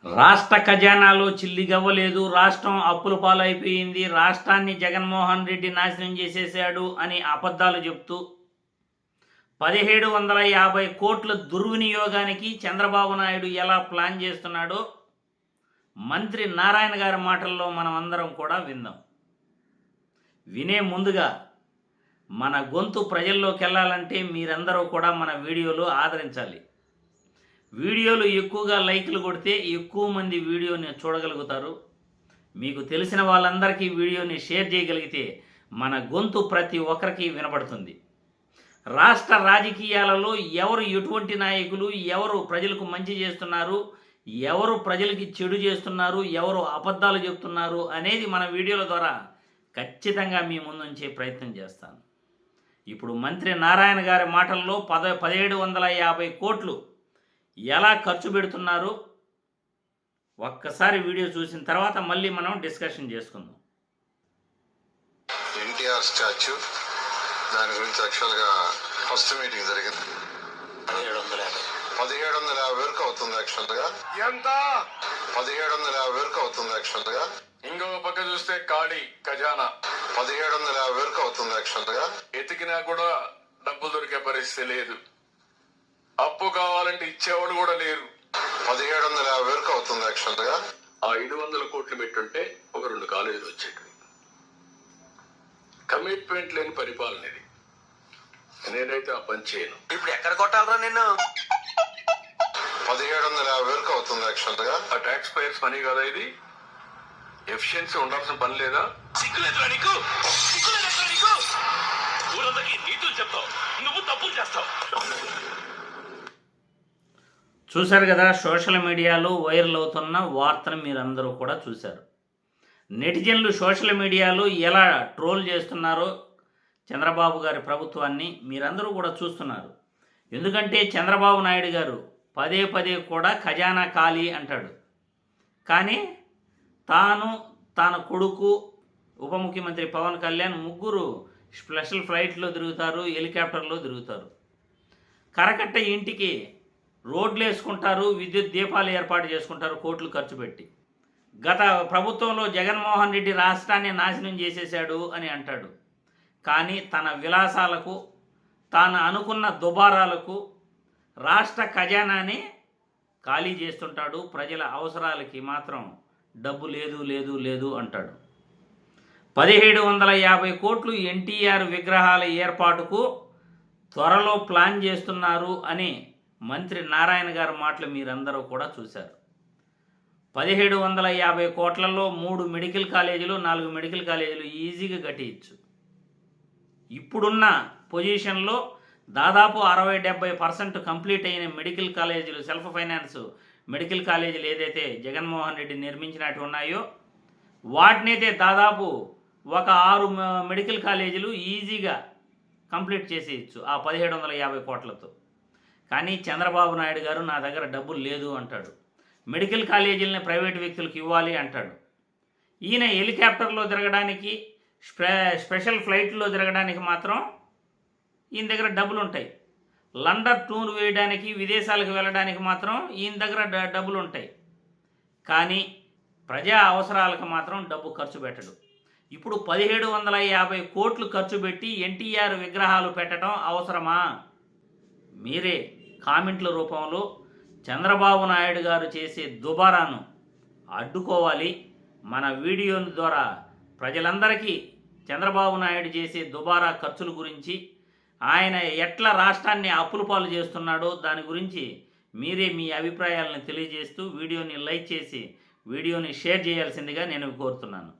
రాష్ట్ర ఖజానాలో చిల్లిగవ్వలేదు, రాష్ట్రం అప్పుల పాలైపోయింది, రాష్ట్రాన్ని జగన్మోహన్ రెడ్డి నాశనం చేసేశాడు అని అబద్ధాలు చెప్తూ 1750 కోట్ల దుర్వినియోగానికి చంద్రబాబు నాయుడు ఎలా ప్లాన్ చేస్తున్నాడో మంత్రి నారాయణ గారి మాటల్లో మనం అందరం కూడా విందాం. వినే ముందుగా మన గొంతు ప్రజల్లోకి వెళ్ళాలంటే మీరందరూ కూడా మన వీడియోలు ఆదరించాలి. వీడియోలు ఎక్కువగా లైక్లు కొడితే ఎక్కువ మంది వీడియోని చూడగలుగుతారు. మీకు తెలిసిన వాళ్ళందరికీ వీడియోని షేర్ చేయగలిగితే మన గొంతు ప్రతి ఒక్కరికి వినబడుతుంది. రాష్ట్ర రాజకీయాలలో ఎవరు ఎటువంటి నాయకులు, ఎవరు ప్రజలకు మంచి చేస్తున్నారు, ఎవరు ప్రజలకి చెడు చేస్తున్నారు, ఎవరు అబద్ధాలు చెప్తున్నారు అనేది మన వీడియోల ద్వారా ఖచ్చితంగా మీ ముందుంచే ప్రయత్నం చేస్తాను. ఇప్పుడు మంత్రి నారాయణ గారి మాటల్లో 1750 కోట్లు ఎలా ఖర్చు పెడుతున్నారు ఒక్కసారి వీడియో చూసిన తర్వాత మళ్ళీ మనం డిస్కషన్ చేసుకుందాం. ఎన్టీఆర్ స్టాచ్యూ దాని గురించి యాక్చువల్గా ఫస్ట్ మీటింగ్ జరిగింది. 1750 వరకు అవుతుంది యాక్చువల్గా. ఎంత 1750 వరకు అవుతుంది యాక్చువల్గా. ఇంకొక పక్క చూస్తే ఖాళీ ఖజానా 1750 వరకు అవుతుంది యాక్చువల్గా. ఎతికినా కూడా డబ్బులు దొరికే పరిస్థితి లేదు. అప్పు కావాలంటే ఇచ్చేవాడు కూడా లేరు. 1750 వరకు అవుతుంది యాక్చువల్గా. ఆ 500 కోట్లు పెట్టుంటే ఒక 2 కాలేజీలు వచ్చేటివి. కమిట్మెంట్ లేని పరిపాలన ఇది. నేనైతే ఆ పని చేయను. ఇప్పుడు ఎక్కడ కొట్టాలరా నిన్ను? 1750 వరకు అవుతుంది యాక్చువల్గా. ఆ ట్యాక్స్ పేయర్స్ పని కదా ఇది. ఎఫిషియన్సీ ఉండాల్సిన పని లేదా? సిగ్గులేదురా నీకు? సిగ్గులేదురా నీకు? ఊరందరికీ నీతులు చెప్తావు, నువ్వు తప్పులు చేస్తావు. చూశారు కదా, సోషల్ మీడియాలో వైరల్ అవుతున్న వార్తను మీరందరూ కూడా చూశారు. నెటిజన్లు సోషల్ మీడియాలో ఎలా ట్రోల్ చేస్తున్నారో చంద్రబాబు గారి ప్రభుత్వాన్ని మీరందరూ కూడా చూస్తున్నారు. ఎందుకంటే చంద్రబాబు నాయుడు గారు పదే పదే కూడా ఖజానా ఖాళీ అంటాడు. కానీ తన కొడుకు ఉప ముఖ్యమంత్రి పవన్ కళ్యాణ్ ముగ్గురు స్పెషల్ ఫ్లైట్లో తిరుగుతారు, హెలికాప్టర్లో తిరుగుతారు. కరకట్ట ఇంటికి రోడ్లు వేసుకుంటారు, విద్యుత్ దీపాలు ఏర్పాటు చేసుకుంటారు కోట్లు ఖర్చు పెట్టి. గత ప్రభుత్వంలో జగన్మోహన్ రెడ్డి రాష్ట్రాన్ని నాశనం చేసేశాడు అని అంటాడు. కానీ తన విలాసాలకు, తాను అనుకున్న దుబారాలకు రాష్ట్ర ఖజానాని ఖాళీ చేస్తుంటాడు. ప్రజల అవసరాలకి మాత్రం డబ్బు లేదు లేదు లేదు అంటాడు. 1750 కోట్లు ఎన్టీఆర్ విగ్రహాల ఏర్పాటుకు త్వరలో ప్లాన్ చేస్తున్నారు అని మంత్రి నారాయణ గారి మాటలు మీరందరూ కూడా చూశారు. 1750 కోట్లలో 3 మెడికల్ కాలేజీలు, 4 మెడికల్ కాలేజీలు ఈజీగా కట్టించు. ఇప్పుడున్న పొజిషన్లో దాదాపు 60-70% కంప్లీట్ అయిన మెడికల్ కాలేజీలు, సెల్ఫ్ ఫైనాన్స్ మెడికల్ కాలేజీలు ఏదైతే జగన్మోహన్ రెడ్డి నిర్మించినట్టు ఉన్నాయో వాటినైతే దాదాపు ఒక 6 మెడికల్ కాలేజీలు ఈజీగా కంప్లీట్ చేసేయచ్చు ఆ 1750 కోట్లతో. కానీ చంద్రబాబు నాయుడు గారు నా దగ్గర డబ్బులు లేదు అంటాడు. మెడికల్ కాలేజీలని ప్రైవేట్ వ్యక్తులకు ఇవ్వాలి అంటాడు. ఈయన హెలికాప్టర్లో తిరగడానికి, స్పెషల్ ఫ్లైట్లో తిరగడానికి మాత్రం ఈయన దగ్గర డబ్బులు ఉంటాయి. లండన్ టూర్ వేయడానికి, విదేశాలకు వెళ్ళడానికి మాత్రం ఈయన దగ్గర డబ్బులు ఉంటాయి. కానీ ప్రజా అవసరాలకు మాత్రం డబ్బు ఖర్చు పెట్టడు. ఇప్పుడు 1750 కోట్లు ఖర్చు పెట్టి ఎన్టీఆర్ విగ్రహాలు పెట్టడం అవసరమా? మీరే కామెంట్ల రూపంలో చంద్రబాబు నాయుడు గారు చేసే దుబారాను అడ్డుకోవాలి. మన వీడియో ద్వారా ప్రజలందరికీ చంద్రబాబు నాయుడు చేసే దుబారా ఖర్చుల గురించి, ఆయన ఎట్లా రాష్ట్రాన్ని అప్పుల పాలు చేస్తున్నాడో దాని గురించి మీరే మీ అభిప్రాయాలను తెలియజేస్తూ వీడియోని లైక్ చేసి వీడియోని షేర్ చేయాల్సిందిగా నేను కోరుతున్నాను.